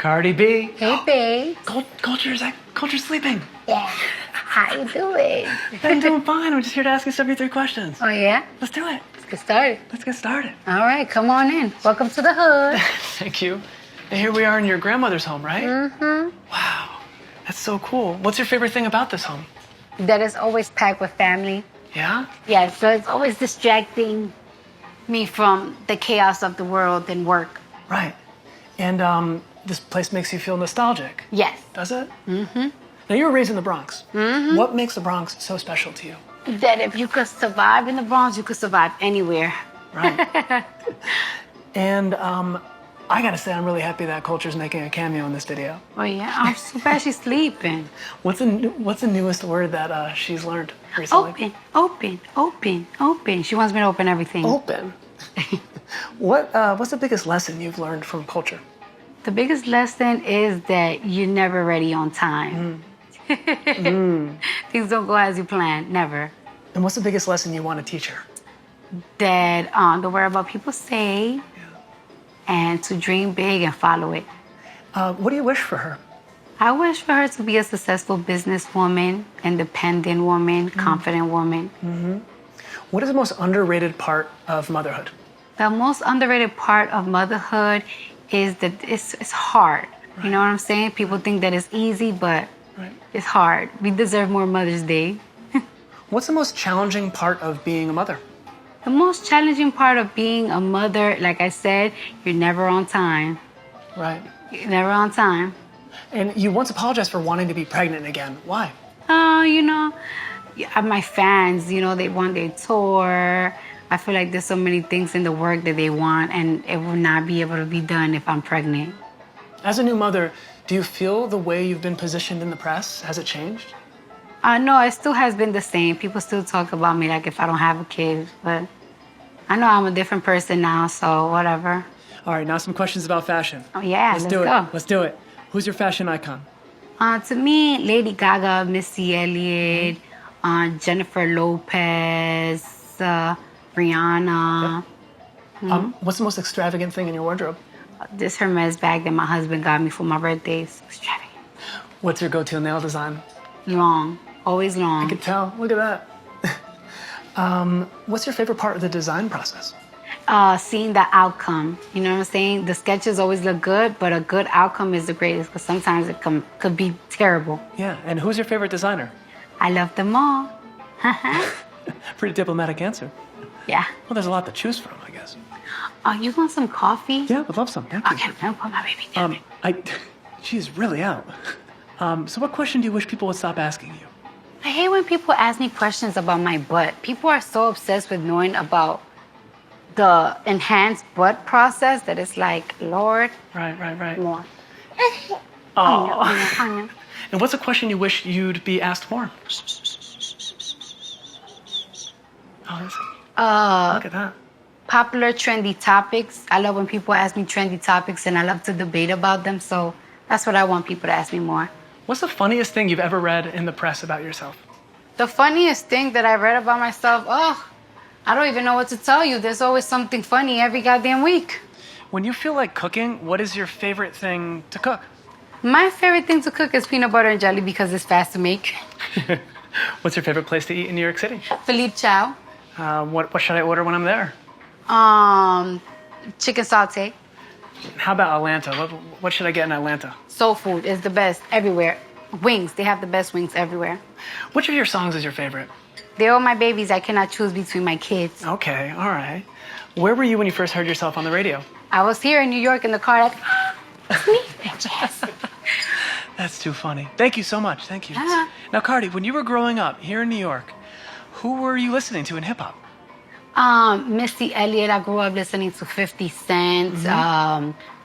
Cardi B. Hey, babe. Culture's sleeping. Yeah. How you doing? I'm doing fine. I'm just here to ask you 73 questions. Oh, yeah? Let's do it. Let's get started. Let's get started. All right, come on in. Welcome to the hood. Thank you. And here we are in your grandmother's home, right? Mm-hmm. Wow. That's so cool. What's your favorite thing about this home? That is always packed with family. Yeah? Yeah, so it's always distracting me from the chaos of the world and work. Right. And this place makes you feel nostalgic. Yes. Does it? Mm-hmm. Now, you were raised in the Bronx. Mm-hmm. What makes the Bronx so special to you? That if you could survive in the Bronx, you could survive anywhere. Right. And I gotta say, I'm really happy that Culture's making a cameo in this video. Oh, yeah? I'm so glad she's sleeping. What's the newest word that she's learned recently? Open. She wants me to open everything. Open. What's the biggest lesson you've learned from Culture? The biggest lesson is that you're never ready on time. Things don't go as you planned, never. And what's the biggest lesson you want to teach her? That don't worry about people say, and to dream big and follow it. What do you wish for her? I wish for her to be a successful businesswoman, independent woman, confident woman. Mm-hmm. What is the most underrated part of motherhood? The most underrated part of motherhood is that it's hard. Right. You know what I'm saying? People think that it's easy, but it's hard. We deserve more Mother's Day. What's the most challenging part of being a mother? The most challenging part of being a mother, like I said, you're never on time. Right. You're never on time. And you once apologized for wanting to be pregnant again. Why? My fans, they want their tour. I feel like there's so many things in the work that they want, and it will not be able to be done if I'm pregnant. As a new mother, do you feel the way you've been positioned in the press? Has it changed? No, it still has been the same. People still talk about me like if I don't have a kid, but I know I'm a different person now, so whatever. All right, now some questions about fashion. Oh, yeah, let's go. Let's do it. Who's your fashion icon? To me, Lady Gaga, Missy Elliott, Jennifer Lopez, Rihanna. Yep. What's the most extravagant thing in your wardrobe? This Hermes bag that my husband got me for my birthdays. Extravagant. What's your go-to nail design? Long. Always long. I can tell. Look at that. What's your favorite part of the design process? Seeing the outcome. You know what I'm saying? The sketches always look good, but a good outcome is the greatest because sometimes it could be terrible. Yeah, and who's your favorite designer? I love them all. Pretty diplomatic answer. Yeah. Well, there's a lot to choose from, I guess. You want some coffee? Yeah, I'd love some. Yeah, okay, I'll put my baby down. She's really out. So what question do you wish people would stop asking you? I hate when people ask me questions about my butt. People are so obsessed with knowing about the enhanced butt process that it's like, Lord. Right. More. Oh. And what's a question you wish you'd be asked more? Oh, look at that. Popular trendy topics. I love when people ask me trendy topics and I love to debate about them. So that's what I want people to ask me more. What's the funniest thing you've ever read in the press about yourself? The funniest thing that I read about myself, I don't even know what to tell you. There's always something funny every goddamn week. When you feel like cooking, what is your favorite thing to cook? My favorite thing to cook is peanut butter and jelly because it's fast to make. What's your favorite place to eat in New York City? Philippe Chow. What should I order when I'm there? Chicken sauté. How about Atlanta? What should I get in Atlanta? Soul food is the best everywhere. Wings, they have the best wings everywhere. Which of your songs is your favorite? They're all my babies. I cannot choose between my kids. Okay, all right. Where were you when you first heard yourself on the radio? I was here in New York in the car like, it's me, bitches. That's too funny. Thank you so much. Thank you. Now, Cardi, when you were growing up here in New York, who were you listening to in hip-hop? Missy Elliott. I grew up listening to 50 Cent,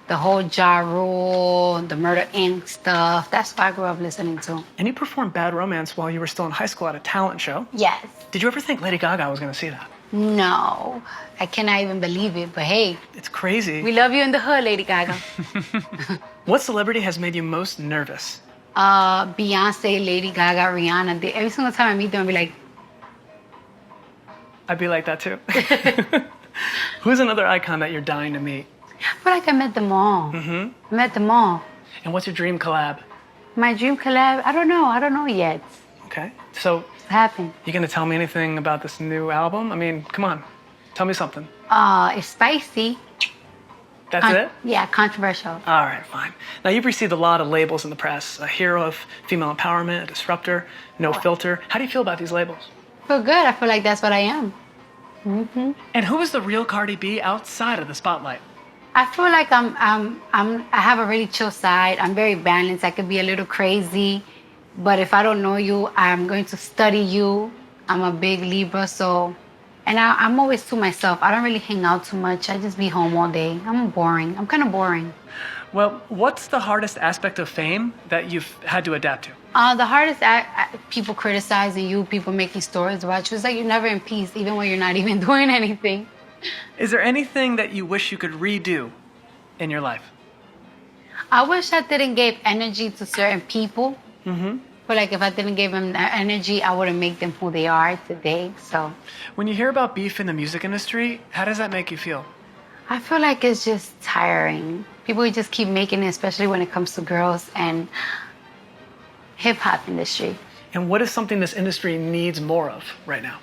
the whole Ja Rule, the Murder Inc. stuff. That's what I grew up listening to. And you performed Bad Romance while you were still in high school at a talent show. Yes. Did you ever think Lady Gaga was going to see that? No. I cannot even believe it, but hey. It's crazy. We love you in the hood, Lady Gaga. What celebrity has made you most nervous? Beyonce, Lady Gaga, Rihanna. Every single time I meet them, I'll be like, I'd be like that too. Who's another icon that you're dying to meet? I feel like I met them all. I met them all. And what's your dream collab? My dream collab? I don't know yet. Okay. So, What's happened? you gonna tell me anything about this new album? I mean, come on. Tell me something. It's spicy. That's it? Yeah, controversial. All right, fine. Now, you've received a lot of labels in the press. A hero of female empowerment, a disruptor, no filter. How do you feel about these labels? I feel good. I feel like that's what I am. And who is the real Cardi B outside of the spotlight? I feel like I have a really chill side. I'm very balanced. I could be a little crazy, but if I don't know you, I'm going to study you. I'm a big Libra, and I'm always to myself. I don't really hang out too much. I just be home all day. I'm boring. I'm kind of boring. Well, what's the hardest aspect of fame that you've had to adapt to? The hardest people criticizing you, people making stories about you. It's like you're never in peace, even when you're not even doing anything. Is there anything that you wish you could redo in your life? I wish I didn't give energy to certain people. But like if I didn't give them that energy, I wouldn't make them who they are today. So When you hear about beef in the music industry, how does that make you feel? I feel like it's just tiring. People just keep making it, especially when it comes to girls and hip-hop industry. And what is something this industry needs more of right now?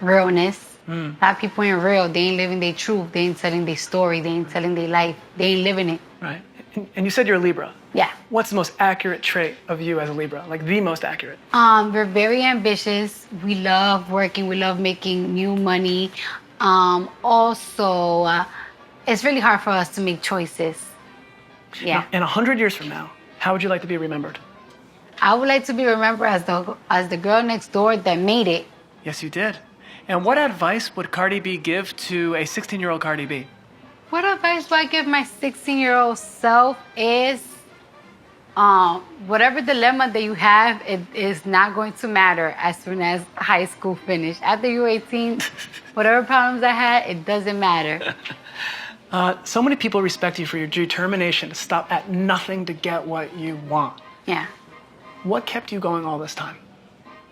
Realness. A lot of people ain't real. They ain't living their truth. They ain't telling their story. They ain't telling their life. They ain't living it. Right. And you said you're a Libra. Yeah. What's the most accurate trait of you as a Libra? Like the most accurate? We're very ambitious. We love working. We love making new money. It's really hard for us to make choices. Yeah. Now, in 100 years from now, how would you like to be remembered? I would like to be remembered as the girl next door that made it. Yes, you did. And what advice would Cardi B give to a 16-year-old Cardi B? What advice do I give my 16-year-old self is whatever dilemma that you have, it is not going to matter as soon as high school finished. After you're 18, whatever problems I had, it doesn't matter. So many people respect you for your determination to stop at nothing to get what you want. Yeah. What kept you going all this time?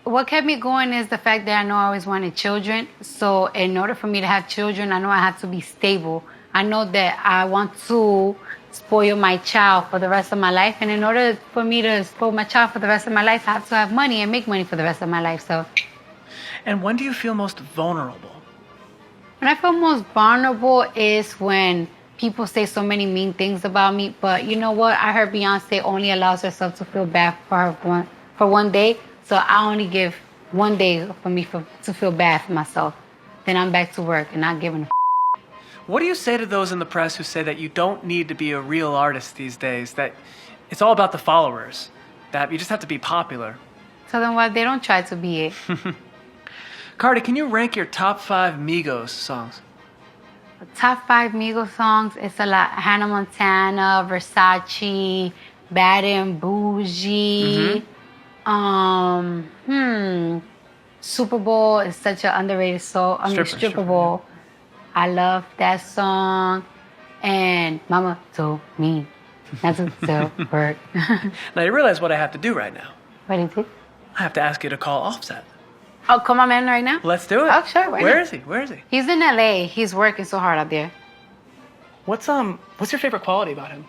What kept me going is the fact that I know I always wanted children. So in order for me to have children, I know I have to be stable. I know that I want to spoil my child for the rest of my life. And in order for me to spoil my child for the rest of my life, I have to have money and make money for the rest of my life. So. And when do you feel most vulnerable? When I feel most vulnerable is when people say so many mean things about me. But you know what? I heard Beyonce only allows herself to feel bad for one day. So I only give 1 day for me to feel bad for myself. Then I'm back to work and not giving a What do you say to those in the press who say that you don't need to be a real artist these days, that it's all about the followers, that you just have to be popular? Tell them why they don't try to be it. Cardi, can you rank your top 5 Migos songs? The top 5 Migos songs, it's a lot. Hannah Montana, Versace, Bad and Bougie. Super Bowl is such an underrated song. Stripper Bowl. I love that song. And Mama told me not to sell work. Now you realize what I have to do right now. What is it? I have to ask you to call Offset. Oh, call my man right now? Let's do it. Oh, sure. Where is he? Where is he? He's in LA. He's working so hard out there. What's your favorite quality about him?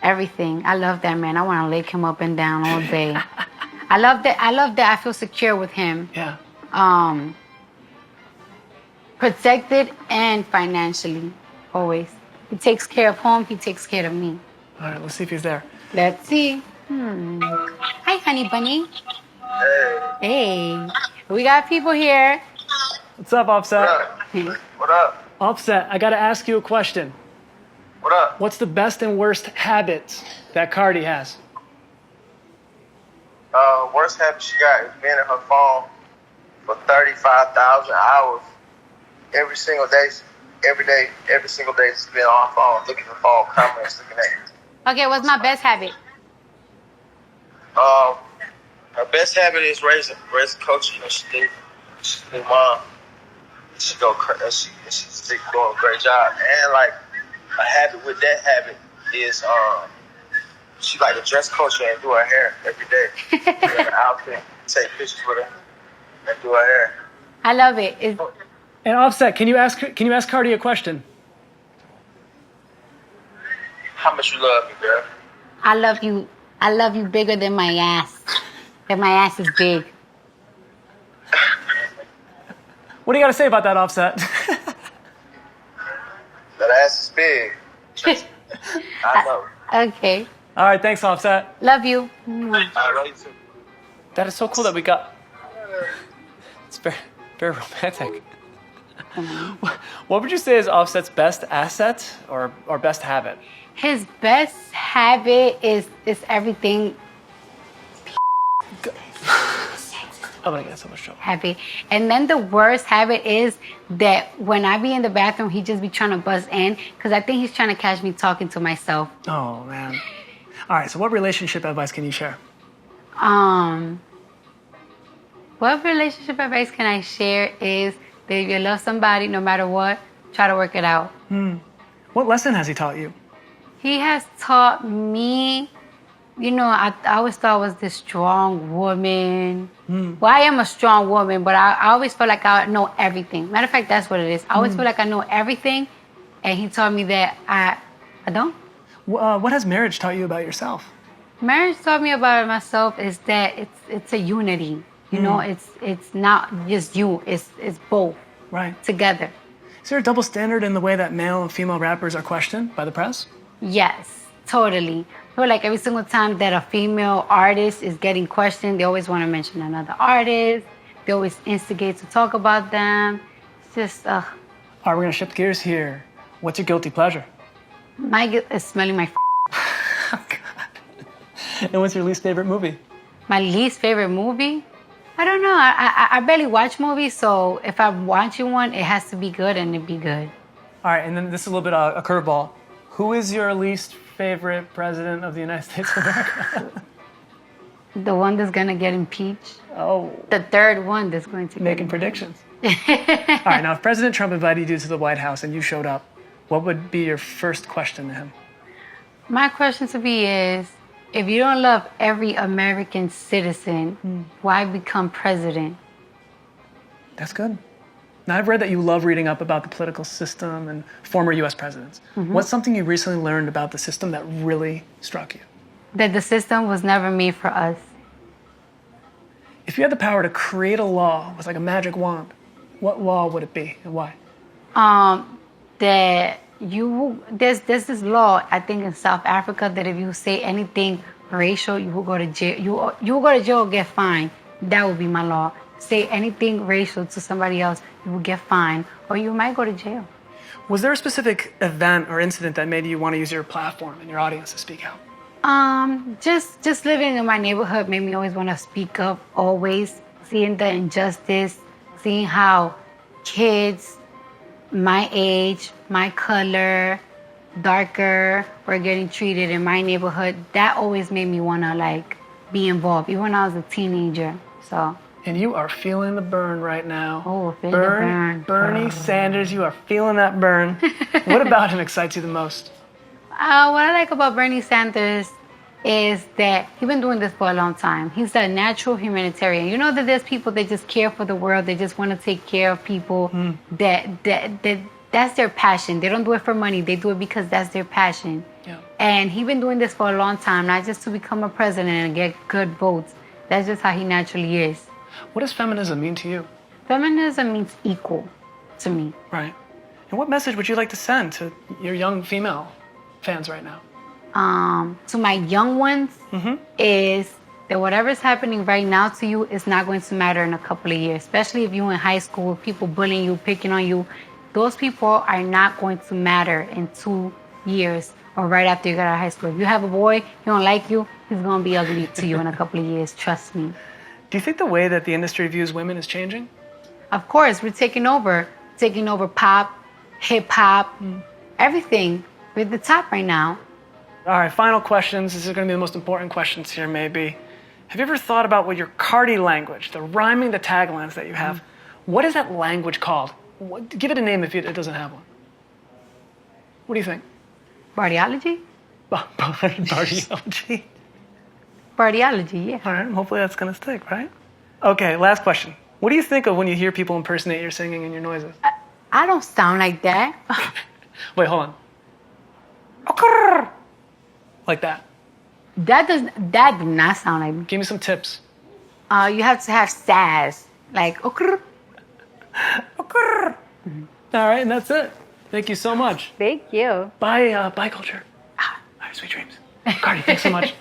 Everything. I love that man. I want to lick him up and down all day. I love that I feel secure with him. Yeah. Protected and financially, always. He takes care of home. He takes care of me. All right, let's see if he's there. Let's see. Hi, honey bunny. Hey. We got people here. What's up, Offset? What up? Offset, I gotta ask you a question. What up? What's the best and worst habits that Cardi has? Worst habit she got is being in her phone for 35,000 hours every single day. Every single day, she's been on her phone, looking at the phone, comments, looking at it. Okay, what's my best habit? Her best habit is raising coaching. She's a new mom. She's doing a great job. And like a habit with that habit is she like to dress coach her and do her hair every day. Get an outfit, take pictures with her, and do her hair. I love it. And Offset, can you ask Cardi a question? How much you love me, girl? I love you. I love you bigger than my ass. That my ass is big. What do you got to say about that, Offset? That ass is big. I know. Okay. All right, thanks, Offset. Love you. I love you too. That is so cool that we got. It's very, very romantic. What would you say is Offset's best asset or best habit? His best habit is everything I'm gonna get so much trouble. happy. And then the worst habit is that when I be in the bathroom, he just be trying to buzz in because I think he's trying to catch me talking to myself. Oh man. All right. So, what relationship advice can you share? What relationship advice can I share is that if you love somebody, no matter what, try to work it out. What lesson has he taught you? He has taught me, I always thought I was this strong woman. Well, I am a strong woman, but I always felt like I know everything. Matter of fact, that's what it is. I always feel like I know everything, and he taught me that I don't. What has marriage taught you about yourself? Marriage taught me about myself is that it's a unity. It's not just you. It's both Right. together. Is there a double standard in the way that male and female rappers are questioned by the press? Yes, totally. I feel like every single time that a female artist is getting questioned, they always want to mention another artist. They always instigate to talk about them. It's just, All right, we're gonna shift gears here. What's your guilty pleasure? my guilt is smelling my Oh, God. And what's your least favorite movie? My least favorite movie? I don't know. I barely watch movies, so if I'm watching one, it has to be good and it be good. All right, and then this is a little bit a curveball. Who is your least favorite president of the United States of America? The one that's gonna get impeached. Oh, The third one that's going to get making predictions. All right, now if President Trump invited you to the White House and you showed up, what would be your first question to him? My question to be is, if you don't love every American citizen, why become president? That's good. Now, I've read that you love reading up about the political system and former U.S. presidents. What's something you recently learned about the system that really struck you? That the system was never made for us. If you had the power to create a law with like a magic wand, what law would it be and why? That there's this law, I think in South Africa, that if you say anything racial, you will go to jail. You will go to jail or get fined. That would be my law. Say anything racial to somebody else, you will get fined or you might go to jail. Was there a specific event or incident that made you want to use your platform and your audience to speak out? Just living in my neighborhood made me always want to speak up, always seeing the injustice, seeing how kids my age, my color, darker, were getting treated in my neighborhood. That always made me want to be involved, even when I was a teenager. So. And you are feeling the burn right now. Oh, feeling the burn. Bernie Sanders, you are feeling that burn. What about him excites you the most? What I like about Bernie Sanders is that he's been doing this for a long time. He's a natural humanitarian. You know that there's people that just care for the world. They just want to take care of people. That's their passion. They don't do it for money. They do it because that's their passion. Yeah. And he's been doing this for a long time, not just to become a president and get good votes. That's just how he naturally is. What does feminism mean to you? Feminism means equal to me. Right. And what message would you like to send to your young female fans right now? To my young ones is that whatever's happening right now to you is not going to matter in a couple of years, especially if you're in high school, people bullying you, picking on you. Those people are not going to matter in 2 years or right after you get out of high school. If you have a boy, he don't like you, he's going to be ugly to you in a couple of years. Trust me. Do you think the way that the industry views women is changing? Of course, we're taking over pop, hip hop, everything. We're at the top right now. All right, final questions. This is going to be the most important questions here, maybe. Have you ever thought about what your Cardi language, the rhyming, the taglines that you have, what is that language called? Give it a name if it doesn't have one. What do you think? Bardiology? Bardiology. Bardiology, yeah. All right, hopefully that's going to stick, right? Okay, last question. What do you think of when you hear people impersonate your singing and your noises? I don't sound like that. Wait, hold on. Like that. That do not sound like me. Give me some tips. You have to have sass, like okr. All right, and that's it. Thank you so much. Thank you. Bye, culture. All right, sweet dreams. Cardi, thanks so much.